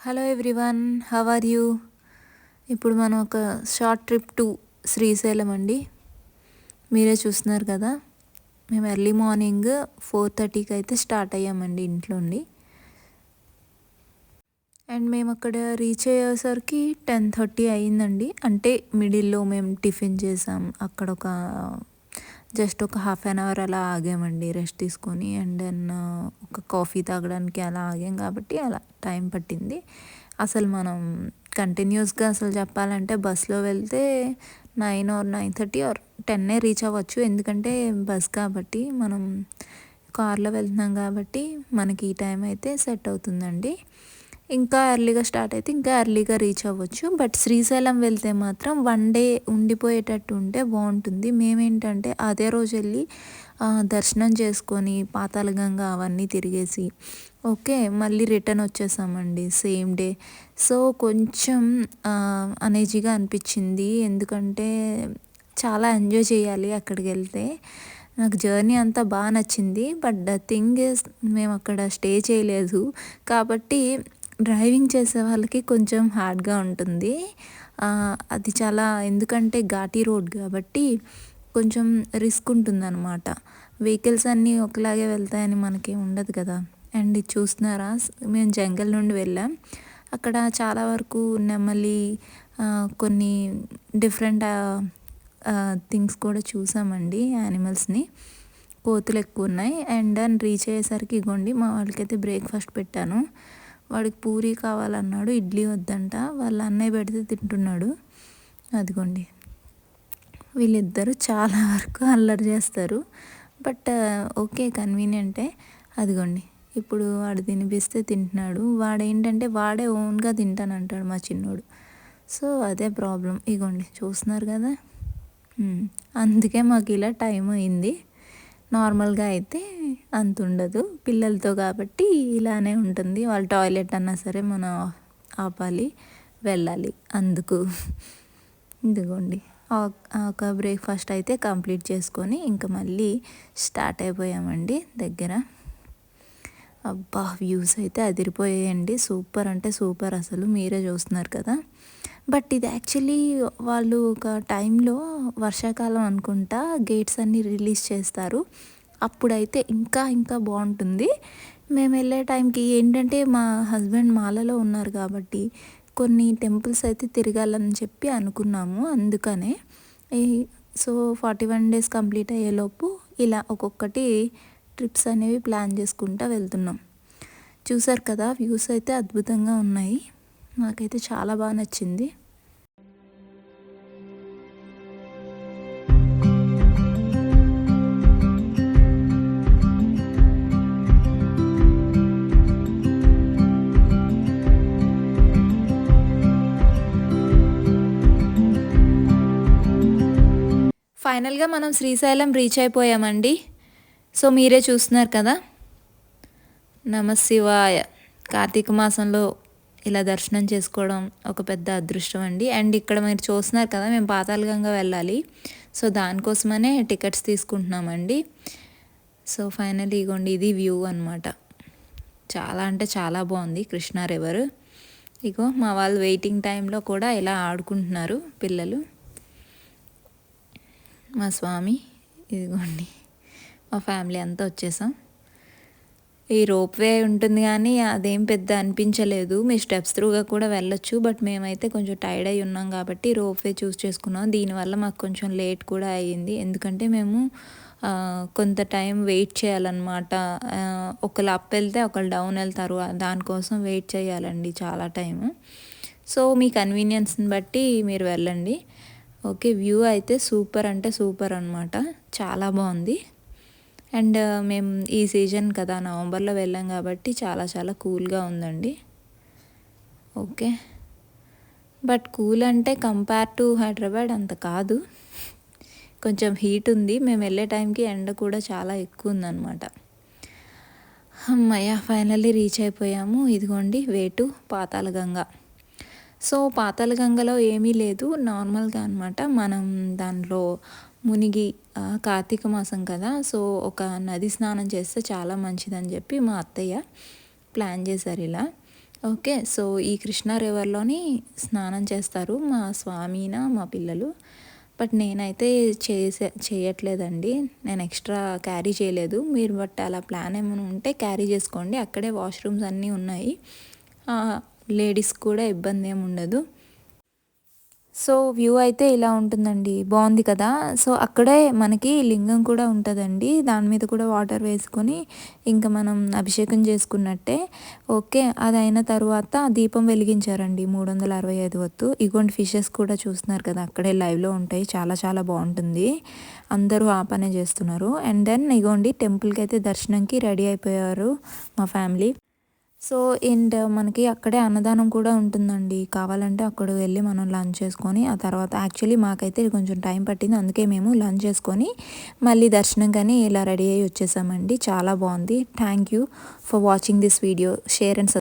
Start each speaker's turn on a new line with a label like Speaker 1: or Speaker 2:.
Speaker 1: Hello everyone, how are you? ఇప్పుడు మనం ఒక షార్ట్ ట్రిప్ టు శ్రీశైలం అండి. మీరే చూస్తున్నారు కదా, మేము ఎర్లీ మార్నింగ్ 4:30కి అయితే స్టార్ట్ అయ్యామండి ఇంట్లోండి. అండ్ మేము అక్కడ రీచ్ అయ్యేసరికి 10:30 అయిందండి. అంటే మిడిల్లో మేము టిఫిన్ చేసాం, అక్కడ జస్ట్ ఒక హాఫ్ అన్ అవర్ అలా ఆగామండి రెస్ట్ తీసుకొని. అండ్ దెన్ ఒక కాఫీ తాగడానికి అలా ఆగాం కాబట్టి అలా టైం పట్టింది. అసలు మనం కంటిన్యూస్గా అసలు చెప్పాలంటే బస్లో వెళ్తే 9 ఆర్ 9:30 ఆర్ 10 రీచ్ అవ్వచ్చు. ఎందుకంటే బస్ కాబట్టి, మనం కార్లో వెళ్తున్నాం కాబట్టి మనకి ఈ టైం అయితే సెట్ అవుతుందండి. ఇంకా ఎర్లీగా స్టార్ట్ అయితే ఇంకా ఎర్లీగా రీచ్ అవ్వచ్చు. బట్ శ్రీశైలం వెళ్తే మాత్రం 1 డే ఉండిపోయేటట్టు ఉంటే బాగుంటుంది. మేమేంటంటే అదే రోజు వెళ్ళి దర్శనం చేసుకొని పాతాళగంగా అవన్నీ తిరిగేసి ఓకే మళ్ళీ రిటర్న్ వచ్చేసామండి సేమ్ డే. సో కొంచెం అనేజీగా అనిపించింది, ఎందుకంటే చాలా ఎంజాయ్ చేయాలి అక్కడికి వెళ్తే. నాకు జర్నీ అంతా బాగా నచ్చింది. బట్ ద థింగ్ ఇస్, మేము అక్కడ స్టే చేయలేదు కాబట్టి డ్రైవింగ్ చేసే వాళ్ళకి కొంచెం హార్డ్గా ఉంటుంది. అది చాలా, ఎందుకంటే ఘాటీ రోడ్ కాబట్టి కొంచెం రిస్క్ ఉంటుందన్నమాట. వెహికల్స్ అన్నీ ఒకలాగే వెళ్తాయని మనకి ఉండదు కదా. అండ్ ఇది చూస్తున్నారా, మేము జంగల్ నుండి వెళ్ళాం. అక్కడ చాలా వరకు నెమలి, కొన్ని డిఫరెంట్ థింగ్స్ కూడా చూసామండి, యానిమల్స్ని. కోతులు ఎక్కువ ఉన్నాయి. అండ్ దెన్ రీచ్ అయ్యేసరికి ఇగోండి మా వాళ్ళకైతే బ్రేక్ఫాస్ట్ పెట్టాను. వాడికి పూరి కావాలన్నాడు, ఇడ్లీ వద్దంట. వాళ్ళ అన్నయ్య పెడితే తింటున్నాడు. అదిగోండి, వీళ్ళిద్దరూ చాలా వరకు అల్లరి చేస్తారు. బట్ ఓకే, కన్వీనియంటే. అదిగోండి, ఇప్పుడు వాడు తినిపిస్తే తింటున్నాడు. వాడేంటంటే వాడే ఓన్గా తింటానంటాడు మా చిన్నోడు. సో అదే ప్రాబ్లం. ఇగోండి చూస్తున్నారు కదా, అందుకే మాకు ఇలా టైం అయింది. నార్మల్గా అయితే అంత ఉండదు, పిల్లలతో కాబట్టి ఇలానే ఉంటుంది. వాళ్ళు టాయిలెట్ అన్నా సరే మనం ఆపాలి, వెళ్ళాలి అందుకు. ఇదిగోండి, ఒక బ్రేక్ఫాస్ట్ అయితే కంప్లీట్ చేసుకొని ఇంకా మళ్ళీ స్టార్ట్ అయిపోయామండి దగ్గర. అబ్బా, వ్యూస్ అయితే అదిరిపోయాయండి, సూపర్ అంటే సూపర్. అసలు మీరే చూస్తున్నారు కదా. బట్ ఇది యాక్చువల్లీ వాళ్ళు ఒక టైంలో వర్షాకాలం అనుకుంటా గేట్స్ అన్నీ రిలీజ్ చేస్తారు, అప్పుడైతే ఇంకా ఇంకా బాగుంటుంది. మేము వెళ్ళే టైంకి ఏంటంటే మా హస్బెండ్ మాలలో ఉన్నారు కాబట్టి కొన్ని టెంపుల్స్ అయితే తిరగాలని చెప్పి అనుకున్నాము. అందుకనే సో 41 డేస్ కంప్లీట్ అయ్యేలోపు ఇలా ఒక్కొక్కటి ట్రిప్స్ అనేవి ప్లాన్ చేసుకుంటూ వెళ్తున్నాం. చూసారు కదా, వ్యూస్ అయితే అద్భుతంగా ఉన్నాయి. నాకైతే చాలా బాగా నచ్చింది. ఫైనల్గా మనం శ్రీశైలం రీచ్ అయిపోయామండి. సో మీరే చూస్తున్నారు కదా, నమశివాయ. కార్తీక మాసంలో ఇలా దర్శనం చేసుకోవడం ఒక పెద్ద అదృష్టం అండి. అండ్ ఇక్కడ మీరు చూస్తున్నారు కదా, మేము పాతాళగంగా వెళ్ళాలి. సో దానికోసమనే టికెట్స్ తీసుకుంటున్నామండి. సో ఫైనల్లీ ఇగోండి, ఇది వ్యూ అనమాట. చాలా అంటే చాలా బాగుంది కృష్ణా రివర్. ఇగో మా వాళ్ళు వెయిటింగ్ టైంలో కూడా ఇలా ఆడుకుంటున్నారు పిల్లలు. మా స్వామి, ఇదిగోండి మా ఫ్యామిలీ అంతా వచ్చేసాం. ఈ రోప్వే ఉంటుంది కానీ అదేం పెద్ద అనిపించలేదు, మీ స్టెప్స్ త్రూగా కూడా వెళ్ళొచ్చు. బట్ మేమైతే కొంచెం టైర్డ్ అయి ఉన్నాం కాబట్టి రోప్వే చూస్ చేసుకున్నాం. దీనివల్ల మాకు కొంచెం లేట్ కూడా అయ్యింది, ఎందుకంటే మేము కొంత టైం వెయిట్ చేయాలన్నమాట. ఒకళ్ళు అప్ వెళ్తే ఒకళ్ళు డౌన్ వెళ్తారు, దానికోసం వెయిట్ చేయాలండి చాలా టైము. సో మీ కన్వీనియన్స్ని బట్టి మీరు వెళ్ళండి. ఓకే, వ్యూ అయితే సూపర్ అంటే సూపర్ అనమాట, చాలా బాగుంది. అండ్ మేము ఈ సీజన్ కదా, నవంబర్లో వెళ్ళాం కాబట్టి చాలా చాలా కూల్గా ఉందండి. ఓకే, బట్ కూల్ అంటే కంపేర్ టు హైదరాబాద్ అంత కాదు, కొంచెం హీట్ ఉంది. మేము వెళ్ళే టైంకి ఎండ కూడా చాలా ఎక్కువ ఉందన్నమాట. అమ్మయ్య, ఫైనల్లీ రీచ్ అయిపోయాము. ఇదిగోండి వేటు పాతాళగంగా. సో పాతాళగంగలో ఏమీ లేదు, నార్మల్గా అనమాట. మనం దాంట్లో మునిగి, కార్తీక మాసం కదా, సో ఒక నది స్నానం చేస్తే చాలా మంచిదని చెప్పి మా అత్తయ్య ప్లాన్ చేశారు ఇలా. ఓకే. సో, ఈ కృష్ణా రివర్‌లోని స్నానం చేస్తారు మా స్వామిన, మా పిల్లలు. బట్ నేనైతే చేయట్లేదండి. నేను ఎక్స్‌ట్రా క్యారీ చేయలేదు. మీరు బట్ అలా ప్లాన్ ఏమైనా ఉంటే క్యారీ చేసుకోండి. అక్కడే వాష్‌రూమ్స్ అన్నీ ఉన్నాయి. లేడీస్‌కి కూడా ఇబ్బంది ఏమి ఉండదు. సో, వ్యూ అయితే ఇలా ఉంటుందండి. బావుంది కదా! సో, అక్కడే మనకి లింగం కూడా ఉంటదండి. దాని మీద కూడా వాటర్ వేసుకొని ఇంక మనం అభిషేకం చేసుకున్నట్టే. ఓకే. అదయిన తరువాత దీపం వెలిగించారండి 365 వత్తు. ఇగోండి ఫిషెస్ కూడా చూస్తున్నారు కదా! అక్కడే లైవ్‌లో ఉంటాయి. చాలా చాలా బావుంటుంది. అందరూ ఆ పనే చేస్తున్నారు. అండ్ దెన్ ఇగోండి టెంపుల్‌కైతే దర్శనంకి రెడీ అయిపోయారు మా ఫ్యామిలీ. సో, మనకి అక్కడే అన్నదానం కూడా ఉంటుందండి. కావాలంటే అక్కడ వెళ్ళి మనం లంచ్ చేసుకొని, ఆ తర్వాత యాక్చువల్లీ మాకైతే కొంచెం టైం పట్టింది. అందుకే మేము లంచ్ చేసుకొని, మళ్ళీ దర్శనంకని ఇలా రెడీ అయ్యి వచ్చేసామండి. చాలా బావుంది. Thank you for watching this video. Share and